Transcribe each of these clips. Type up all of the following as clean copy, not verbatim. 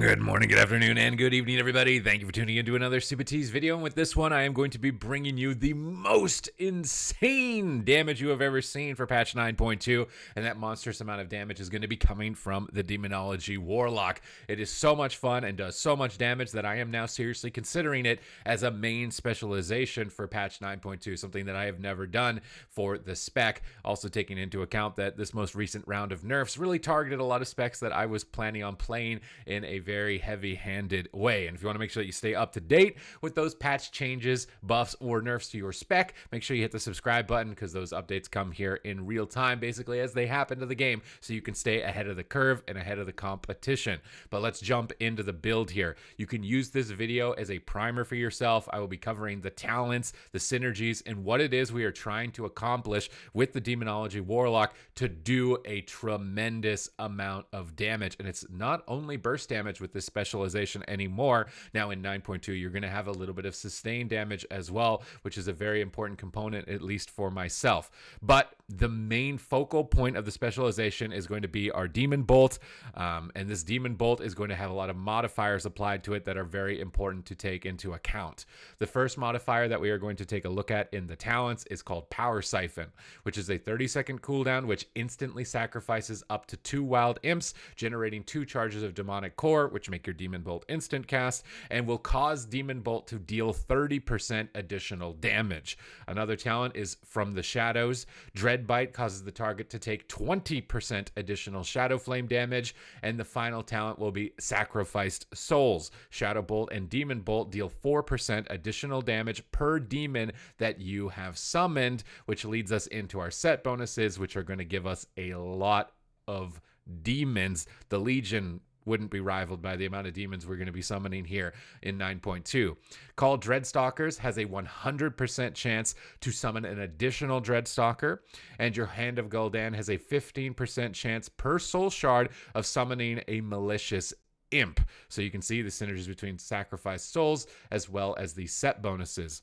Good morning, good afternoon, and good evening, everybody. Thank you for tuning in to another Supatease video. And with this one, I am going to be bringing you the most insane damage you have ever seen for patch 9.2. And that monstrous amount of damage is going to be coming from the Demonology Warlock. It is so much fun and does so much damage that I am now seriously considering it as a main specialization for patch 9.2, something that I have never done for the Spec. Also taking into account that this most recent round of nerfs really targeted a lot of specs that I was planning on playing in a very heavy-handed way. And if you want to make sure that you stay up to date with those patch changes, buffs, or nerfs to your spec, make sure you hit the subscribe button because those updates come here in real time, basically as they happen to the game, so you can stay ahead of the curve and ahead of the competition. But let's jump into the build here. You can use this video as a primer for yourself. I will be covering the talents, the synergies, and what it is we are trying to accomplish with the Demonology Warlock to do a tremendous amount of damage. And it's not only burst damage with this specialization anymore. Now in 9.2, you're going to have a little bit of sustained damage as well, which is a very important component, at least for myself. But the main focal point of the specialization is going to be our Demon Bolt. And this Demon Bolt is going to have a lot of modifiers applied to it that are very important to take into account. The first modifier that we are going to take a look at in the talents is called Power Siphon, which is a 30-second cooldown, which instantly sacrifices up to 2 wild imps, generating 2 charges of demonic core, which make your Demon Bolt instant cast, and will cause Demon Bolt to deal 30% additional damage. Another talent is From the Shadows. Dreadbite causes the target to take 20% additional Shadow Flame damage, and the final talent will be Sacrificed Souls. Shadow Bolt and Demon Bolt deal 4% additional damage per demon that you have summoned, which leads us into our set bonuses, which are going to give us a lot of demons. The Legion wouldn't be rivaled by the amount of demons we're going to be summoning here in 9.2. Called Dreadstalkers has a 100% chance to summon an additional Dreadstalker, and your Hand of Gul'dan has a 15% chance per soul shard of summoning a malicious imp. So you can see the synergies between Sacrificed Souls as well as the set bonuses.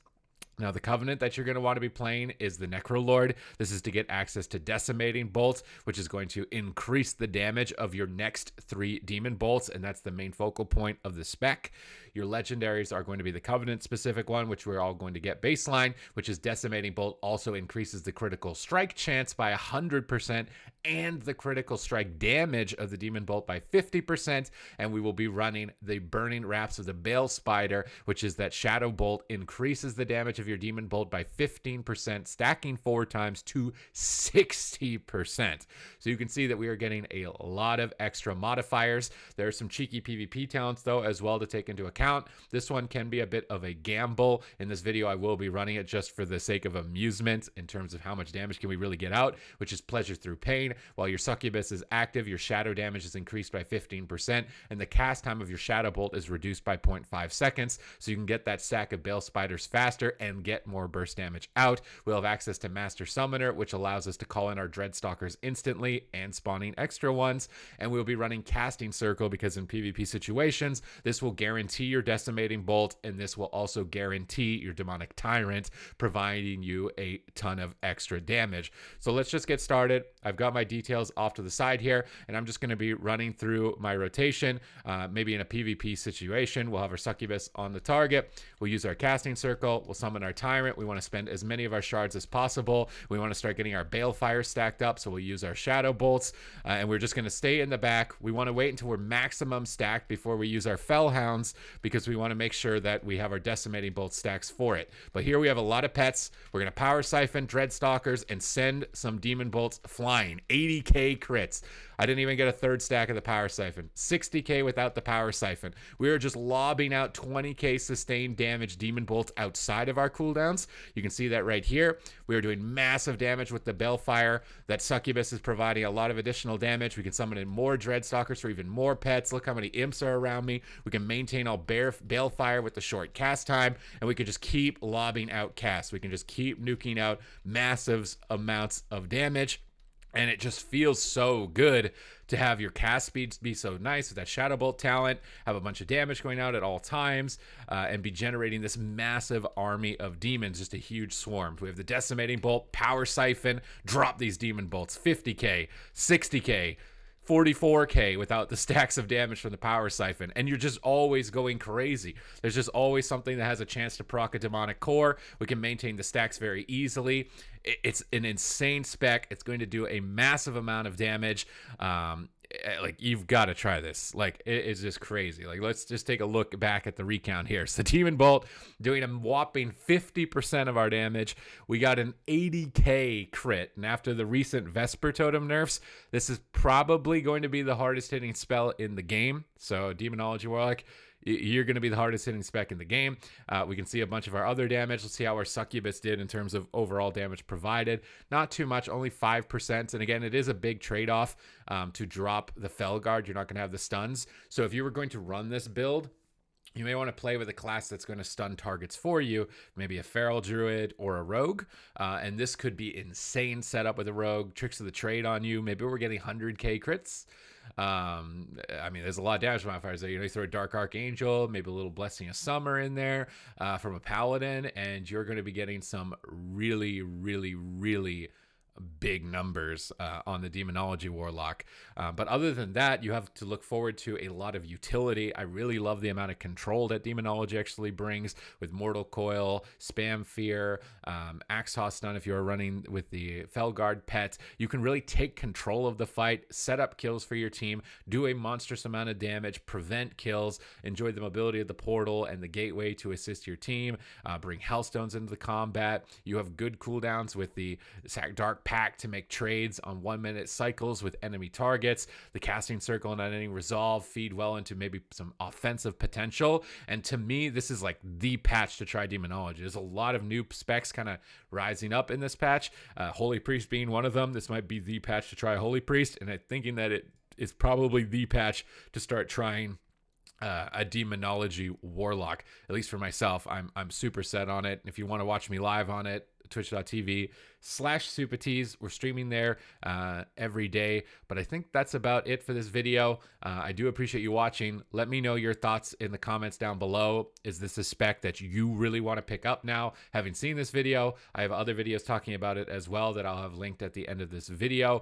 Now, the Covenant that you're going to want to be playing is the Necrolord. This is to get access to Decimating Bolt, which is going to increase the damage of your next 3 Demon Bolts, and that's the main focal point of the spec. Your legendaries are going to be the Covenant-specific one, which we're all going to get baseline, which is Decimating Bolt also increases the critical strike chance by 100% and the critical strike damage of the Demon Bolt by 50%, and we will be running the Burning Wraps of the Bale Spider, which is that Shadow Bolt increases the damage of your Demon Bolt by 15%, stacking 4 times to 60%. So you can see that we are getting a lot of extra modifiers. There are some cheeky PvP talents, though, as well to take into account. This one can be a bit of a gamble. In this video, I will be running it just for the sake of amusement in terms of how much damage can we really get out, which is Pleasure Through Pain. While your Succubus is active, your shadow damage is increased by 15%, and the cast time of your Shadow Bolt is reduced by 0.5 seconds, so you can get that stack of Bale Spiders faster and get more burst damage out. We'll have access to Master Summoner, which allows us to call in our Dreadstalkers instantly and spawning extra ones, and we'll be running Casting Circle because in PvP situations, this will guarantee your Decimating Bolt, and this will also guarantee your Demonic Tyrant, providing you a ton of extra damage. So let's just get started. I've got my details off to the side here, and I'm just going to be running through my rotation. Maybe in a PvP situation, we'll have our Succubus on the target. We'll use our Casting Circle. We'll summon our Tyrant. We want to spend as many of our shards as possible. We want to start getting our Balefire stacked up, so we'll use our Shadow Bolts, and we're just going to stay in the back. We want to wait until we're maximum stacked before we use our Fellhounds because we want to make sure that we have our Decimating Bolt stacks for it. But here we have a lot of pets. We're going to Power Siphon Dreadstalkers and send some Demon Bolts flying. 80k crits. I didn't even get a third stack of the Power Siphon. 60k without the Power Siphon. We are just lobbing out 20k sustained damage Demon Bolts outside of our cooldowns. You can see that right here. We are doing massive damage with the Balefire. That Succubus is providing a lot of additional damage. We can summon in more Dreadstalkers for even more pets. Look how many imps are around me. We can maintain all Balefire with the short cast time, and we can just keep lobbing out casts. We can just keep nuking out massive amounts of damage. And it just feels so good to have your cast speeds be so nice with that Shadow Bolt talent, have a bunch of damage going out at all times, and be generating this massive army of demons, just a huge swarm. We have the Decimating Bolt, Power Siphon, drop these Demon Bolts, 50k, 60k, 44k without the stacks of damage from the power siphon, and you're just always going crazy. There's just always something that has a chance to proc a demonic core. We can maintain the stacks very easily. It's an insane spec. It's going to do a massive amount of damage. Like, you've got to try this. Like, it's just crazy. Like, let's just take a look back at the recount here. So Demon Bolt doing a whopping 50% of our damage. We got an 80k crit, and after the recent Vesper Totem nerfs, this is probably going to be the hardest hitting spell in the game. So Demonology Warlock, you're going to be the hardest hitting spec in the game. We can see a bunch of our other damage. Let's see how our Succubus did in terms of overall damage provided. Not too much, only 5%. And again, it is a big trade-off to drop the Felguard. You're not going to have the stuns. So if you were going to run this build, you may want to play with a class that's going to stun targets for you, maybe a Feral Druid or a Rogue. And this could be insane setup with a Rogue, tricks of the trade on you. Maybe we're getting 100k crits. I mean, there's a lot of damage modifiers there. You throw a Dark Archangel, maybe a little Blessing of Summer in there from a Paladin, and you're going to be getting some really, really, really big numbers on the Demonology Warlock. But other than that, you have to look forward to a lot of utility. I really love the amount of control that Demonology actually brings with Mortal Coil, Spam Fear, Axe Toss Stun if you're running with the Felguard pet. You can really take control of the fight, set up kills for your team, do a monstrous amount of damage, prevent kills, enjoy the mobility of the portal and the gateway to assist your team, bring Hellstones into the combat. You have good cooldowns with the Dark Pack to make trades on 1-minute cycles with enemy targets. The casting circle and unending resolve feed well into maybe some offensive potential. And to me, this is like the patch to try Demonology. There's a lot of new specs kind of rising up in this patch. Holy Priest being one of them. This might be the patch to try Holy Priest, and I'm thinking that it is probably the patch to start trying a Demonology Warlock. At least for myself, I'm super set on it. If you want to watch me live on it, twitch.tv/Supatease. We're streaming there every day. But I think that's about it for this video. I do appreciate you watching. Let me know your thoughts in the comments down below. Is this a spec that you really want to pick up now, having seen this video? I have other videos talking about it as well that I'll have linked at the end of this video.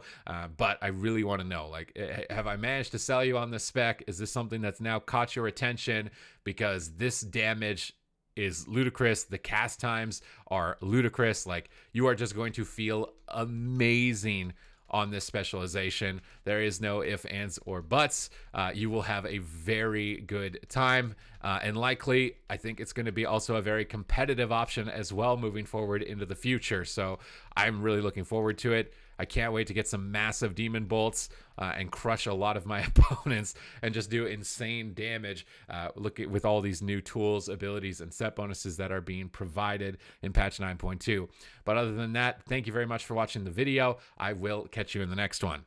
But I really want to know, like, have I managed to sell you on this spec? Is this something that's now caught your attention? Because this damage is ludicrous. The cast times are ludicrous. Like, you are just going to feel amazing on this specialization. There is no ifs, ands, or buts. You will have a very good time. And likely, I think it's going to be also a very competitive option as well moving forward into the future. So I'm really looking forward to it. I can't wait to get some massive demon bolts and crush a lot of my opponents and just do insane damage. Look at with all these new tools, abilities, and set bonuses that are being provided in patch 9.2. But other than that, thank you very much for watching the video. I will catch you in the next one.